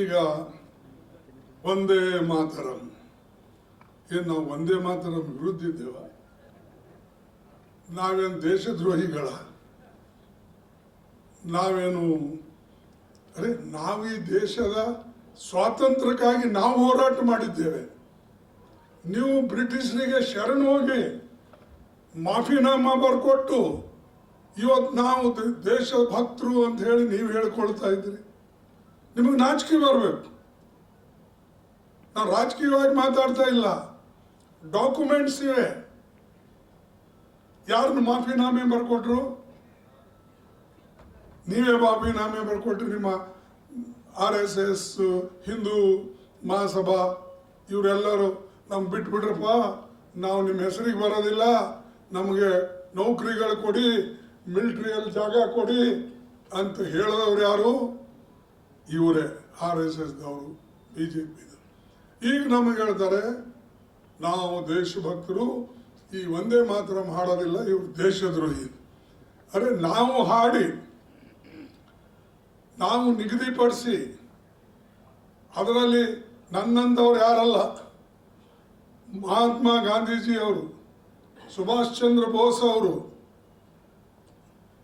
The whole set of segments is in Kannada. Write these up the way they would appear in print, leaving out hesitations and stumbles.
ಈಗ ಒಂದೇ ಮಾತರಂ, ಏನು ನಾವು ಒಂದೇ ಮಾತರಂ ವಿರುದ್ಧ ಇದ್ದೇವ? ನಾವೇನು ದೇಶದ್ರೋಹಿಗಳ? ನಾವೇನು ನಾವು ಈ ದೇಶದ ಸ್ವಾತಂತ್ರ್ಯಕ್ಕಾಗಿ ನಾವು ಹೋರಾಟ ಮಾಡಿದ್ದೇವೆ. ನೀವು ಬ್ರಿಟಿಷರಿಗೆ ಶರಣು ಹೋಗಿ ಮಾಫಿನಾಮಾ ಬರ್ಕೊಟ್ಟು ಇವತ್ತು ನಾವು ದೇಶ ಭಕ್ತರು ಅಂತ ಹೇಳಿ ನೀವು ಹೇಳ್ಕೊಳ್ತಾ ಇದ್ರಿ. ನಿಮಗೆ ನಾಚಿಕೆ ಬರಬೇಕು. ನಾವು ರಾಜಕೀಯವಾಗಿ ಮಾತಾಡ್ತಾ ಇಲ್ಲ, ಡಾಕ್ಯುಮೆಂಟ್ಸ್ ಇವೆ. ಯಾರನ್ನು ಮಾಫಿನಾಮೆ ಬರ್ಕೊಟ್ರು? ನೀವೇ ಮಾಫಿನಾಮೆ ಬರ್ಕೊಟ್ರಿ. ನಿಮ್ಮ RSS, ಹಿಂದೂ ಮಹಾಸಭಾ ಇವರೆಲ್ಲರೂ ನಮ್ಗೆ ಬಿಟ್ಬಿಡ್ರಪ್ಪ, ನಾವು ನಿಮ್ಮ ಹೆಸರಿಗೆ ಬರೋದಿಲ್ಲ, ನಮಗೆ ನೌಕರಿಗಳು ಕೊಡಿ, ಮಿಲಿಟ್ರಿಯಲ್ಲಿ ಜಾಗ ಕೊಡಿ ಅಂತ ಹೇಳಿದವ್ರು ಯಾರು? ಇವರೇ RSSದವರು, BJP. ಈಗ ನಮಗೆ ಹೇಳ್ತಾರೆ ನಾವು ದೇಶಭಕ್ತರು, ಈ ಒಂದೇ ಮಾತರಂ ಹಾಡೋದಿಲ್ಲ, ಇವರು ದೇಶದ್ರೋಹಿ. ನಾವು ಹಾಡಿ, ನಾವು ನಿಗದಿಪಡಿಸಿ, ಅದರಲ್ಲಿ ನನ್ನಂದವ್ರು ಯಾರಲ್ಲ, ಮಹಾತ್ಮ ಗಾಂಧೀಜಿ ಅವರು, ಸುಭಾಷ್ ಚಂದ್ರ ಬೋಸ್ ಅವರು,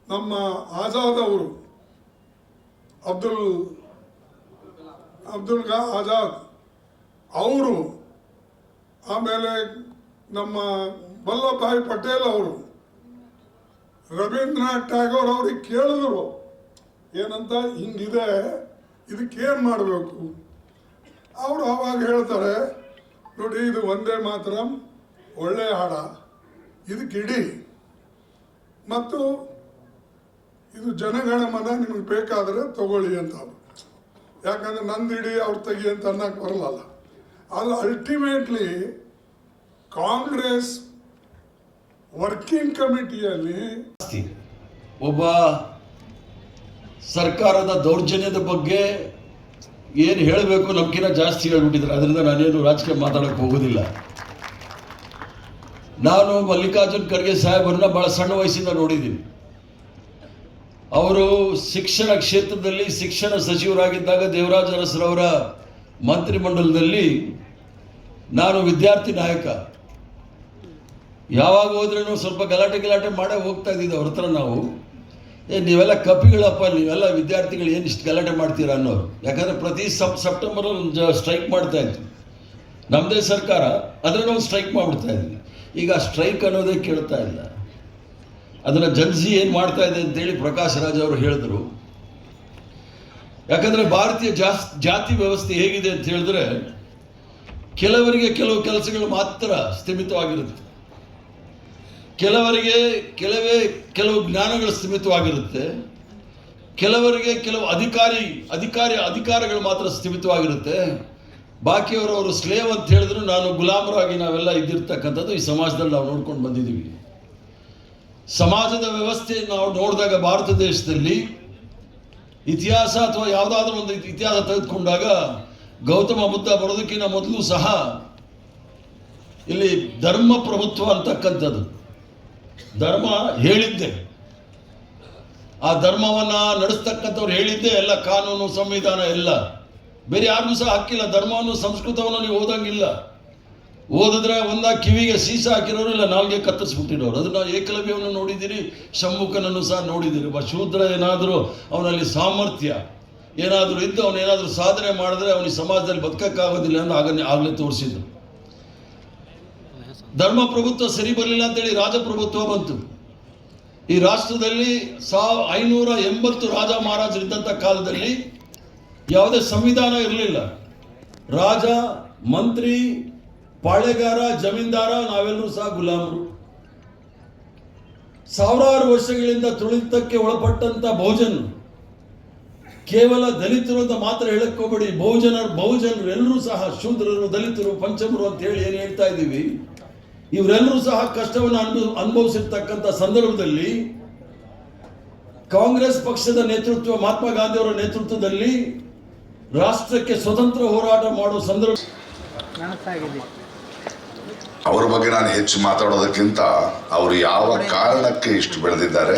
ನಮ್ಮ ಆಜಾದ್ ಅವರು, ಅಬ್ದುಲ್ ಆಜಾದ್ ಅವರು, ಆಮೇಲೆ ನಮ್ಮ ವಲ್ಲಭಭಾಯಿ ಪಟೇಲ್ ಅವರು, ರವೀಂದ್ರನಾಥ್ ಟ್ಯಾಗೋರ್ ಅವ್ರಿಗೆ ಕೇಳಿದ್ರು ಏನಂತ, ಹಿಂಗಿದೆ, ಇದಕ್ಕೇನು ಮಾಡಬೇಕು? ಅವರು ಅವಾಗ ಹೇಳ್ತಾರೆ, ನೋಡಿ ಇದು ಒಂದೇ ಮಾತರಂ ಒಳ್ಳೆ ಹಾಡ, ಇದಕ್ಕಿಡಿ, ಮತ್ತು ಇದು ಜನಗಣಮನ ನಿಮಗೆ ಬೇಕಾದರೆ ತಗೊಳ್ಳಿ ಅಂತ. ಯಾಕಂದ್ರೆ ನಂದಿಡಿ ಅವ್ರು ತೆಗಿ ಅಂತ ಅನ್ನಕ್ಕೆ ಬರಲ್ಲ. ಅದು ಅಲ್ಟಿಮೇಟ್ಲಿ ಕಾಂಗ್ರೆಸ್ ವರ್ಕಿಂಗ್ ಕಮಿಟಿಯಲ್ಲಿ ಒಬ್ಬ ಸರ್ಕಾರದ ದೌರ್ಜನ್ಯದ ಬಗ್ಗೆ ಏನು ಹೇಳಬೇಕು ನಮ್ಗಿಂತ ಜಾಸ್ತಿ ಹೇಳ್ಬಿಟ್ಟಿದ್ದಾರೆ. ಅದರಿಂದ ನಾನೇನು ರಾಜಕೀಯ ಮಾತಾಡೋಕ್ಕೆ ಹೋಗೋದಿಲ್ಲ. ನಾನು ಮಲ್ಲಿಕಾರ್ಜುನ್ ಖರ್ಗೆ ಸಾಹೇಬರನ್ನ ಬಹಳ ಸಣ್ಣ ವಯಸ್ಸಿಂದ ನೋಡಿದ್ದೀನಿ. ಅವರು ಶಿಕ್ಷಣ ಕ್ಷೇತ್ರದಲ್ಲಿ ಶಿಕ್ಷಣ ಸಚಿವರಾಗಿದ್ದಾಗ ದೇವರಾಜ ಅರಸರವರ ಮಂತ್ರಿಮಂಡಲದಲ್ಲಿ ನಾನು ವಿದ್ಯಾರ್ಥಿ ನಾಯಕ. ಯಾವಾಗ ಹೋದ್ರೂ ಸ್ವಲ್ಪ ಗಲಾಟೆ ಮಾಡೇ ಹೋಗ್ತಾ ಇದ್ದಿದ್ದು ಅವ್ರ ಹತ್ರ. ನಾವು ನೀವೆಲ್ಲ ಕಪಿಗಳಪ್ಪ, ನೀವೆಲ್ಲ ವಿದ್ಯಾರ್ಥಿಗಳು ಏನು ಇಷ್ಟು ಗಲಾಟೆ ಮಾಡ್ತೀರಾ ಅನ್ನೋರು. ಯಾಕಂದರೆ ಪ್ರತಿ ಸೆಪ್ಟೆಂಬರಲ್ಲಿ ಒಂದು ಸ್ಟ್ರೈಕ್ ಮಾಡ್ತಾ ಇದ್ವಿ. ನಮ್ಮದೇ ಸರ್ಕಾರ, ಆದರೆ ನಾವು ಸ್ಟ್ರೈಕ್ ಮಾಡಿಬಿಡ್ತಾ ಇದ್ವಿ. ಈಗ ಸ್ಟ್ರೈಕ್ ಅನ್ನೋದೇ ಕೇಳ್ತಾ ಇಲ್ಲ. ಅದನ್ನು ಜನ್ಸಿ ಏನು ಮಾಡ್ತಾ ಇದೆ ಅಂತೇಳಿ ಪ್ರಕಾಶ್ ರಾಜ್ ಅವರು ಹೇಳಿದ್ರು. ಯಾಕಂದರೆ ಭಾರತೀಯ ಜಾತಿ ವ್ಯವಸ್ಥೆ ಹೇಗಿದೆ ಅಂತ ಹೇಳಿದ್ರೆ, ಕೆಲವರಿಗೆ ಕೆಲವು ಕೆಲಸಗಳು ಮಾತ್ರ ಸ್ಥಿಮಿತವಾಗಿರುತ್ತೆ, ಕೆಲವರಿಗೆ ಕೆಲವು ಜ್ಞಾನಗಳು ಸ್ಥಿಮಿತವಾಗಿರುತ್ತೆ, ಕೆಲವರಿಗೆ ಕೆಲವು ಅಧಿಕಾರಗಳು ಮಾತ್ರ ಸ್ಥಿಮಿತವಾಗಿರುತ್ತೆ. ಬಾಕಿಯವರು ಸ್ಲೇವ್ ಅಂತ ಹೇಳಿದ್ರು ನಾನು ಗುಲಾಮರಾಗಿ ನಾವೆಲ್ಲ ಇದ್ದಿರ್ತಕ್ಕಂಥದ್ದು ಈ ಸಮಾಜದಲ್ಲಿ ನಾವು ನೋಡ್ಕೊಂಡು ಬಂದಿದ್ದೀವಿ. ಸಮಾಜದ ವ್ಯವಸ್ಥೆ ನಾವು ನೋಡಿದಾಗ ಭಾರತ ದೇಶದಲ್ಲಿ ಇತಿಹಾಸ ಅಥವಾ ಯಾವುದಾದ್ರೂ ಒಂದು ಇತಿಹಾಸ ತೆಗೆದುಕೊಂಡಾಗ ಗೌತಮ ಬುದ್ಧ ಬರೋದಕ್ಕಿಂತ ಮೊದಲು ಸಹ ಇಲ್ಲಿ ಧರ್ಮ ಪ್ರಭುತ್ವ ಅಂತಕ್ಕಂಥದ್ದು, ಧರ್ಮ ಹೇಳಿದ್ದೆ, ಆ ಧರ್ಮವನ್ನು ನಡೆಸ್ತಕ್ಕಂಥವ್ರು ಹೇಳಿದ್ದೆ ಎಲ್ಲ, ಕಾನೂನು ಸಂವಿಧಾನ ಎಲ್ಲ. ಬೇರೆ ಯಾರಿಗೂ ಸಹ ಹಕ್ಕಿಲ್ಲ. ಧರ್ಮವನ್ನು ಸಂಸ್ಕೃತವನ್ನು ನೀವು ಓದಂಗಿಲ್ಲ. ಓದಿದ್ರೆ ಕಿವಿಗೆ ಸೀಸ ಹಾಕಿರೋರು, ಇಲ್ಲ ನಾಲ್ಗೆ ಕತ್ತರಿಸ್ಬಿಟ್ಟಿರೋರು. ಅದನ್ನು ಏಕಲವ್ಯವನ್ನು ನೋಡಿದ್ದೀರಿ, ಶಂಭುಕನನ್ನು ಸಹ ನೋಡಿದ್ದೀರಿ. ಒಬ್ಬ ಶೂದ್ರ ಏನಾದರೂ ಅವನಲ್ಲಿ ಸಾಮರ್ಥ್ಯ ಏನಾದರೂ ಇದ್ದು ಅವನೇನಾದರೂ ಸಾಧನೆ ಮಾಡಿದ್ರೆ ಅವನಿಗೆ ಸಮಾಜದಲ್ಲಿ ಬದುಕಕ್ಕಾಗೋದಿಲ್ಲ ಅಂತ ಆಗಲೇ ತೋರಿಸಿದ್ರು. ಧರ್ಮ ಪ್ರಭುತ್ವ ಸರಿ ಬರಲಿಲ್ಲ ಅಂತೇಳಿ ರಾಜಪ್ರಭುತ್ವ ಬಂತು. ಈ ರಾಷ್ಟ್ರದಲ್ಲಿ 580 ರಾಜ ಮಹಾರಾಜರಿದ್ದಂಥ ಕಾಲದಲ್ಲಿ ಯಾವುದೇ ಸಂವಿಧಾನ ಇರಲಿಲ್ಲ. ರಾಜ, ಮಂತ್ರಿ, ಪಾಳೆಗಾರ, ಜಮೀನ್ದಾರ, ನಾವೆಲ್ಲರೂ ಸಹ ಗುಲಾಮರು. ಸಾವಿರಾರು ವರ್ಷಗಳಿಂದ ತುಳಿತಕ್ಕೆ ಒಳಪಟ್ಟಂತ ಬಹುಜನ್, ಕೇವಲ ದಲಿತರು ಅಂತ ಮಾತ್ರ ಹೇಳಕ್ಕೋಬೇಡಿ, ಬಹುಜನರು ಎಲ್ಲರೂ ಸಹ ಶೂದ್ರರು, ದಲಿತರು, ಪಂಚಮರು ಅಂತ ಹೇಳಿ ಏನು ಹೇಳ್ತಾ ಇದ್ದೀವಿ, ಇವರೆಲ್ಲರೂ ಸಹ ಕಷ್ಟವನ್ನು ಅನುಭವಿಸಿರ್ತಕ್ಕಂಥ ಸಂದರ್ಭದಲ್ಲಿ ಕಾಂಗ್ರೆಸ್ ಪಕ್ಷದ ನೇತೃತ್ವ, ಮಹಾತ್ಮ ಗಾಂಧಿ ಅವರ ನೇತೃತ್ವದಲ್ಲಿ ರಾಷ್ಟ್ರಕ್ಕೆ ಸ್ವತಂತ್ರ ಹೋರಾಟ ಮಾಡುವ ಸಂದರ್ಭ. ಅವರ ಬಗ್ಗೆ ನಾನು ಹೆಚ್ಚು ಮಾತಾಡೋದಕ್ಕಿಂತ ಅವರು ಯಾವ ಕಾರಣಕ್ಕೆ ಇಷ್ಟು ಬೆಳೆದಿದ್ದಾರೆ,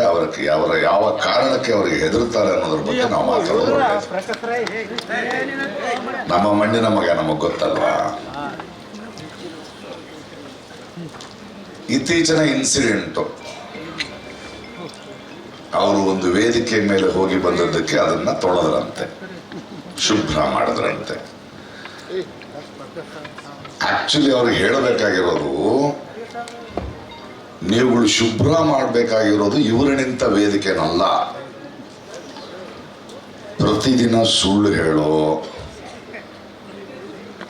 ಯಾವ ಕಾರಣಕ್ಕೆ ಅವರಿಗೆ ಹೆದರುತ್ತಾರೆ ಅನ್ನೋದ್ರ ಬಗ್ಗೆ ನಾವು ಮಾತಾಡೋದು. ನಮ್ಮ ಮಣ್ಣಿನ ಮಗ, ನಮಗ್ ಗೊತ್ತಲ್ವಾ. ಇತ್ತೀಚಿನ ಇನ್ಸಿಡೆಂಟು, ಅವರು ಒಂದು ವೇದಿಕೆ ಮೇಲೆ ಹೋಗಿ ಬಂದದ್ದಕ್ಕೆ ಅದನ್ನ ತೊಳೆದ್ರಂತೆ, ಶುಭ್ರ ಮಾಡಿದ್ರಂತೆ. ಆಕ್ಚುಲಿ ಅವ್ರಿಗೆ ಹೇಳಬೇಕಾಗಿರೋದು, ನೀವುಗಳು ಶುಭ್ರ ಮಾಡಬೇಕಾಗಿರೋದು ಇವರು ನಿಂತ ವೇದಿಕೆನಲ್ಲ. ಪ್ರತಿದಿನ ಸುಳ್ಳು ಹೇಳೋ,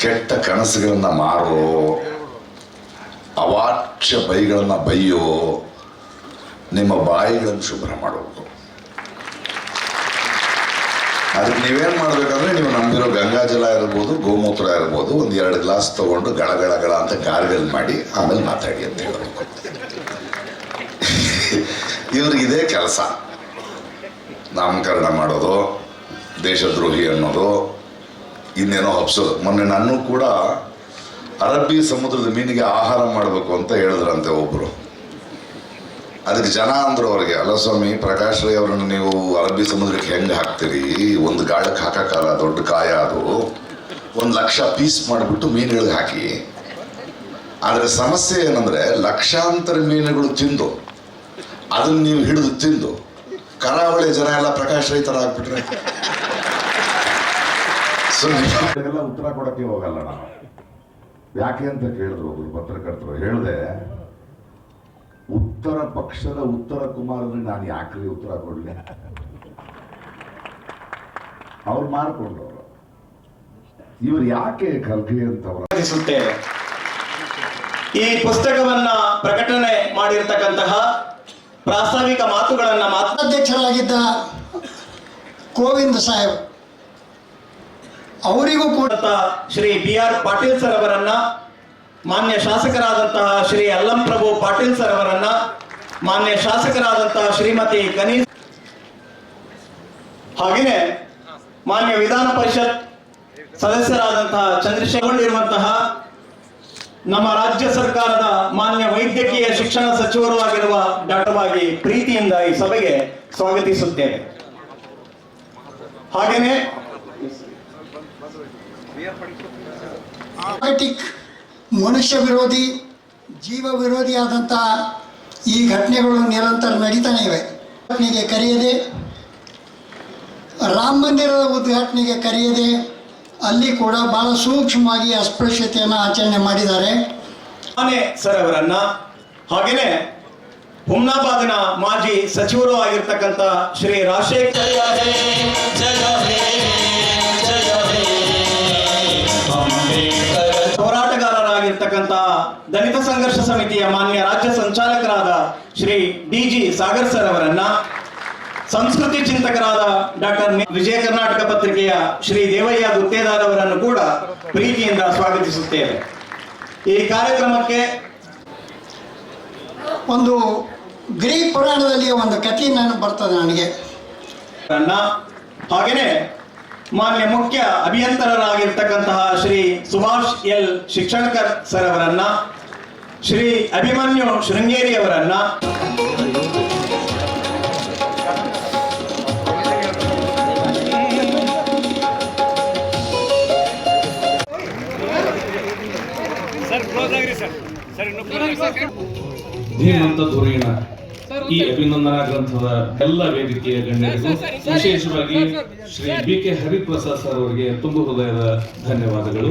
ಕೆಟ್ಟ ಕನಸುಗಳನ್ನ ಮಾರೋ, ಅವಾಚ್ಯ ಬೈಗಳನ್ನ ಬೈಯೋ ನಿಮ್ಮ ಬಾಯಿಗಳನ್ನು ಶುಭ್ರ ಮಾಡಬೇಕು. ಅದಕ್ಕೆ ನೀವೇನ್ ಮಾಡ್ಬೇಕಂದ್ರೆ, ನೀವು ನಂಬಿರೋ ಗಂಗಾಜಲ ಇರ್ಬೋದು, ಗೋಮೂತ್ರ ಇರ್ಬೋದು, ಒಂದು 2 ಗ್ಲಾಸ್ ತಗೊಂಡು ಗಳ ಅಂತ ಗಾರ್ಗಲ್ ಮಾಡಿ ಆಮೇಲೆ ಮಾತಾಡಿ ಅಂತ ಹೇಳಬೇಕು. ಇವ್ರಿಗೆ ಇದೇ ಕೆಲಸ, ನಾಮಕರಣ ಮಾಡೋದು, ದೇಶದ್ರೋಹಿ ಅನ್ನೋದು, ಇನ್ನೇನೋ ಹಬ್ಸೋದು. ಮೊನ್ನೆ ನಾನು ಕೂಡ ಅರಬ್ಬಿ ಸಮುದ್ರದ ಮೀನಿಗೆ ಆಹಾರ ಮಾಡಬೇಕು ಅಂತ ಹೇಳಿದ್ರಂತೆ ಒಬ್ರು. ಅದಕ್ಕೆ ಜನ ಅಂದ್ರು ಅವ್ರಿಗೆ, ಅಲ್ಲ ಸ್ವಾಮಿ ಪ್ರಕಾಶ್ ರೈ ಅವರನ್ನು ನೀವು ಅರಬ್ಬಿ ಸಮುದ್ರಕ್ಕೆ ಹೆಂಗೆ ಹಾಕ್ತೀರಿ, ಒಂದು ಗಾಳಕ್ಕೆ ಹಾಕಕ್ಕಲ್ಲ, ದೊಡ್ಡ ಕಾಯ ಅದು, 1,00,000 ಪೀಸ್ ಮಾಡಿಬಿಟ್ಟು ಮೀನುಗಳಿಗೆ ಹಾಕಿ. ಆದರೆ ಸಮಸ್ಯೆ ಏನಂದ್ರೆ, ಲಕ್ಷಾಂತರ ಮೀನುಗಳು ತಿಂದು ಅದನ್ನ ನೀವು ಹಿಡಿದು ತಿಂದು ಕರಾವಳಿ ಜನ ಎಲ್ಲ ಪ್ರಕಾಶ್ ರೈ ತರ ಆಗ್ಬಿಟ್ರೆ ಎಲ್ಲ ಉತ್ತರ ಕೊಡಕ್ಕೆ ಹೋಗಲ್ಲ ನಾನು. ಯಾಕೆ ಅಂತ ಕೇಳಿದ್ರು ಒಬ್ರು ಪತ್ರಕರ್ತರು. ಹೇಳಿದೆ, ಉತ್ತರ ಪಕ್ಷದ ಉತ್ತರ ಕುಮಾರನಿಗೆ ನಾನು ಯಾಕ್ರಿ ಉತ್ತರ ಕೊಡ್ಲಿ? ಅವ್ರು ಮಾರ್ಕೊಂಡವ್ರು, ಇವ್ರು ಯಾಕೆ ಖರ್ಗೆ ಅಂತವ್ರು. ಈ ಪುಸ್ತಕವನ್ನ ಪ್ರಕಟಣೆ ಮಾಡಿರ್ತಕ್ಕಂತಹ ಪ್ರಾಸ್ತಾವಿಕ ಮಾತುಗಳನ್ನ ಅಧ್ಯಕ್ಷರಾಗಿದ್ದ ಗೋವಿಂದ ಸಾಹೇಬ್ ಅವರಿಗೂ ಕೂಡ ಶ್ರೀ BR ಪಾಟೀಲ್ ಸರ್ ಅವರನ್ನ, ಮಾನ್ಯ ಶಾಸಕರಾದಂತಹ ಶ್ರೀ ಅಲ್ಲಂ ಪ್ರಭು ಪಾಟೀಲ್ ಸರ್ ಅವರನ್ನ, ಮಾನ್ಯ ಶಾಸಕರಾದಂತಹ ಶ್ರೀಮತಿ ಕನೀಸ್, ಹಾಗೆಯೇ ಮಾನ್ಯ ವಿಧಾನ ಪರಿಷತ್ ಸದಸ್ಯರಾದಂತಹ ಚಂದ್ರಶೇಖರ್, ನಮ್ಮ ರಾಜ್ಯ ಸರ್ಕಾರದ ಮಾನ್ಯ ವೈದ್ಯಕೀಯ ಶಿಕ್ಷಣ ಸಚಿವರು ಆಗಿರುವ ಡಾಕ್ಟರ್ವಾಗಿ ಪ್ರೀತಿಯಿಂದ ಈ ಸಭೆಗೆ ಸ್ವಾಗತಿಸುತ್ತೇವೆ. ಹಾಗೆಯೇ ಮನುಷ್ಯ ವಿರೋಧಿ, ಜೀವ ವಿರೋಧಿಯಾದಂತಹ ಈ ಘಟನೆಗಳು ನಿರಂತರ ನಡೀತಾನೆ ಇವೆ. ಉದ್ಘಾಟನೆಗೆ ಕರೆಯದೆ, ರಾಮ ಮಂದಿರದ ಉದ್ಘಾಟನೆಗೆ ಕರೆಯದೆ ಅಲ್ಲಿ ಕೂಡ ಬಹಳ ಸೂಕ್ಷ್ಮವಾಗಿ ಅಸ್ಪೃಶ್ಯತೆಯನ್ನು ಆಚರಣೆ ಮಾಡಿದ್ದಾರೆ. ಸರ್ ಅವರನ್ನ, ಹಾಗೆಯೇ ಹುಮ್ನಾಬಾದಿನ ಮಾಜಿ ಸಚಿವರು ಆಗಿರ್ತಕ್ಕಂಥ ಶ್ರೀ ರಾಜಶೇಖರ್ ಹೋರಾಟಗಾರರಾಗಿರ್ತಕ್ಕಂಥ ದಲಿತ ಸಂಘರ್ಷ ಸಮಿತಿಯ ಮಾನ್ಯ ರಾಜ್ಯ ಸಂಚಾಲಕರಾದ ಶ್ರೀ DG ಸಾಗರ್ ಸರ್ ಅವರನ್ನ, ಸಂಸ್ಕೃತಿ ಚಿಂತಕರಾದ ಡಾಕ್ಟರ್ ವಿಜಯ ಕರ್ನಾಟಕ ಪತ್ರಿಕೆಯ ಶ್ರೀ ದೇವಯ್ಯ ಗುತ್ತೇದಾರ್ ಅವರನ್ನು ಕೂಡ ಪ್ರೀತಿಯಿಂದ ಸ್ವಾಗತಿಸುತ್ತೇವೆ. ಈ ಕಾರ್ಯಕ್ರಮಕ್ಕೆ ಒಂದು ಗ್ರೀಕ್ ಪುರಾಣದಲ್ಲಿ ಒಂದು ಕಥೆ ನಾನು ಬರ್ತದೆ ನನಗೆ. ಹಾಗೆಯೇ ಮಾನ್ಯ ಮುಖ್ಯ ಅಭಿಯಂತರರಾಗಿರ್ತಕ್ಕಂತಹ ಶ್ರೀ ಸುಭಾಷ್ ಎಲ್ ಶಿಕ್ಷಣಕರ್ ಸರ್ ಅವರನ್ನ, ಶ್ರೀ ಅಭಿಮನ್ಯು ಶೃಂಗೇರಿ ಅವರನ್ನ, ಧೀಮಂತ ಧುರೀಣ ಈ ಅಭಿನಂದನಾ ಗ್ರಂಥದ ಎಲ್ಲ ವೇದಿಕೆಯ ಗಣ್ಯರಿಗೂ, ವಿಶೇಷವಾಗಿ ಶ್ರೀ BK ಹರಿಪ್ರಸಾದ್ ಸರ್ ಅವರಿಗೆ ತುಂಬ ಹೃದಯದ ಧನ್ಯವಾದಗಳು.